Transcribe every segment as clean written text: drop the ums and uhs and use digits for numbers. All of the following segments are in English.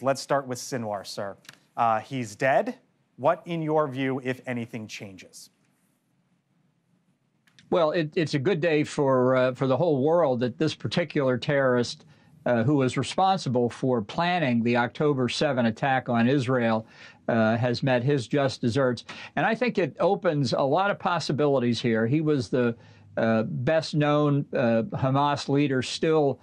Let's start with Sinwar, sir. He's dead. What, in your view, if anything, changes? Well, it's a good day for the whole world that this particular terrorist who was responsible for planning the October 7 attack on Israel has met his just desserts. And I think it opens a lot of possibilities here. He was the best-known Hamas leader still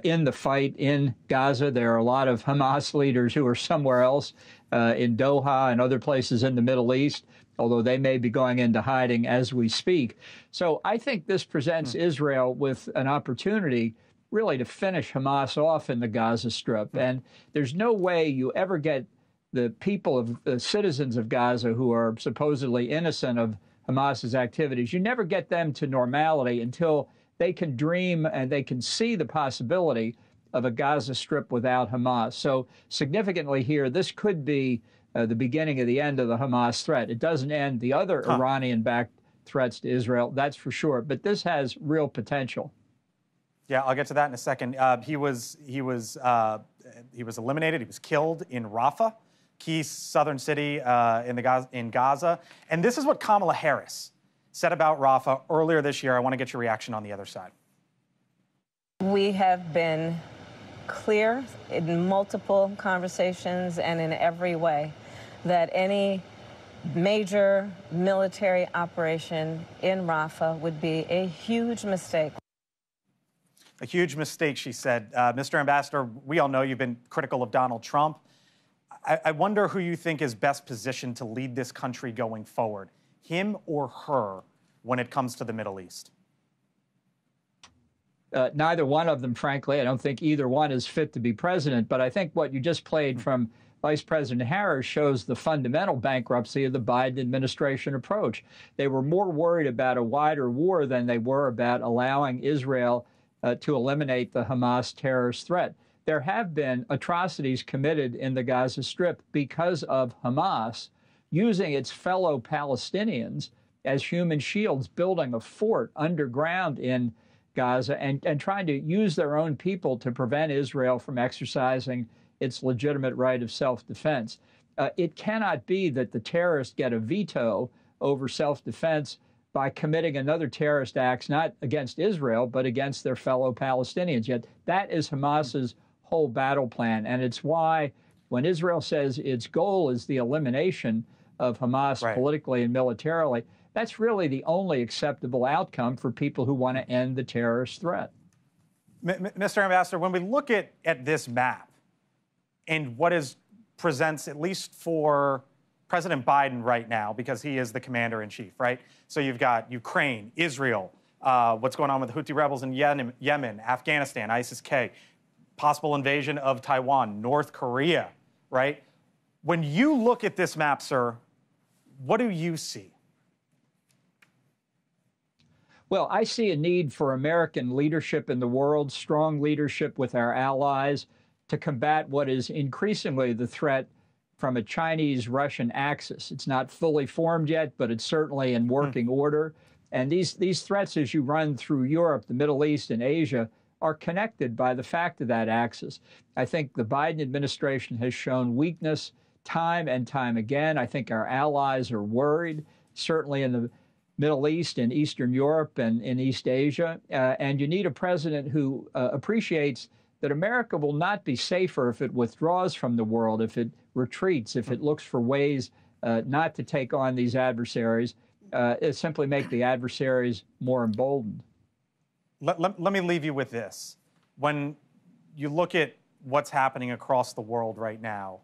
in the fight in Gaza. There are a lot of Hamas leaders who are somewhere else in Doha and other places in the Middle East, although they may be going into hiding as we speak. So I think this presents Israel with an opportunity really to finish Hamas off in the Gaza Strip. And there's no way you ever get the people of the citizens of Gaza who are supposedly innocent of Hamas's activities, you never get them to normality until they can dream and they can see the possibility of a Gaza Strip without Hamas. So significantly here, this could be the beginning of the end of the Hamas threat. It doesn't end the other Iranian-backed threats to Israel, that's for sure. But this has real potential. Yeah, I'll get to that in a second. He was eliminated. He was killed in Rafah, key southern city in Gaza. And this is what Kamala Harris said about Rafah earlier this year. I want to get your reaction on the other side. We have been clear in multiple conversations and in every way that any major military operation in Rafah would be a huge mistake. A huge mistake, she said. Mr. Ambassador, we all know you've been critical of Donald Trump. I wonder who you think is best positioned to lead this country going forward, him or her, when it comes to the Middle East. Neither one of them, frankly. I don't think either one is fit to be president. But I think what you just played from Vice President Harris shows the fundamental bankruptcy of the Biden administration approach. They were more worried about a wider war than they were about allowing Israel to eliminate the Hamas terrorist threat. There have been atrocities committed in the Gaza Strip because of Hamas using its fellow Palestinians as human shields, building a fort underground in Gaza and trying to use their own people to prevent Israel from exercising its legitimate right of self-defense. It cannot be that the terrorists get a veto over self-defense by committing another terrorist act, not against Israel, but against their fellow Palestinians. Yet that is Hamas's whole battle plan. And it's why when Israel says its goal is the elimination of Hamas politically and militarily, that's really the only acceptable outcome for people who want to end the terrorist threat. Mr. Ambassador, when we look at this map and what presents, at least for President Biden right now, because he is the commander-in-chief, right? So you've got Ukraine, Israel, what's going on with the Houthi rebels in Yemen, Afghanistan, ISIS-K, possible invasion of Taiwan, North Korea, right? When you look at this map, sir, what do you see? Well, I see a need for American leadership in the world, strong leadership with our allies to combat what is increasingly the threat from a Chinese-Russian axis. It's not fully formed yet, but it's certainly in working order. And these threats, as you run through Europe, the Middle East, and Asia, are connected by the fact of that axis. I think the Biden administration has shown weakness time and time again. I think our allies are worried, certainly in the Middle East, in Eastern Europe, and in East Asia. And you need a president who appreciates that America will not be safer if it withdraws from the world, if it retreats, if it looks for ways not to take on these adversaries, simply make the adversaries more emboldened. Let me leave you with this. When you look at what's happening across the world right now,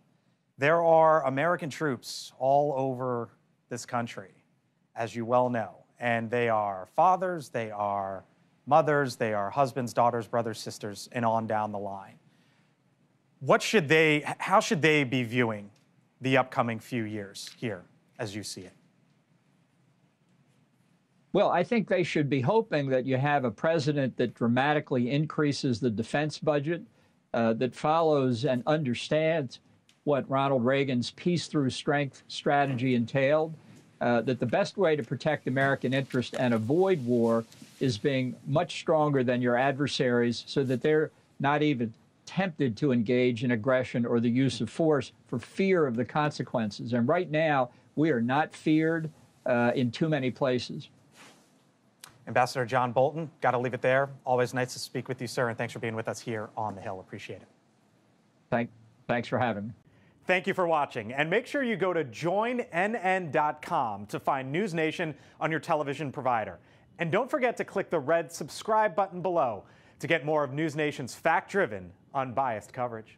there are American troops all over this country, as you well know, and they are fathers, they are mothers, they are husbands, daughters, brothers, sisters, and on down the line. How should they be viewing the upcoming few years here, as you see it? Well, I think they should be hoping that you have a president that dramatically increases the defense budget, that follows and understands what Ronald Reagan's peace through strength strategy entailed, that the best way to protect American interest and avoid war is being much stronger than your adversaries so that they're not even tempted to engage in aggression or the use of force for fear of the consequences. And right now, we are not feared in too many places. Ambassador John Bolton, got to leave it there. Always nice to speak with you, sir, and thanks for being with us here on the Hill. Appreciate it. Thanks for having me. Thank you for watching, and make sure you go to joinnn.com to find NewsNation on your television provider. And don't forget to click the red subscribe button below to get more of NewsNation's fact-driven, unbiased coverage.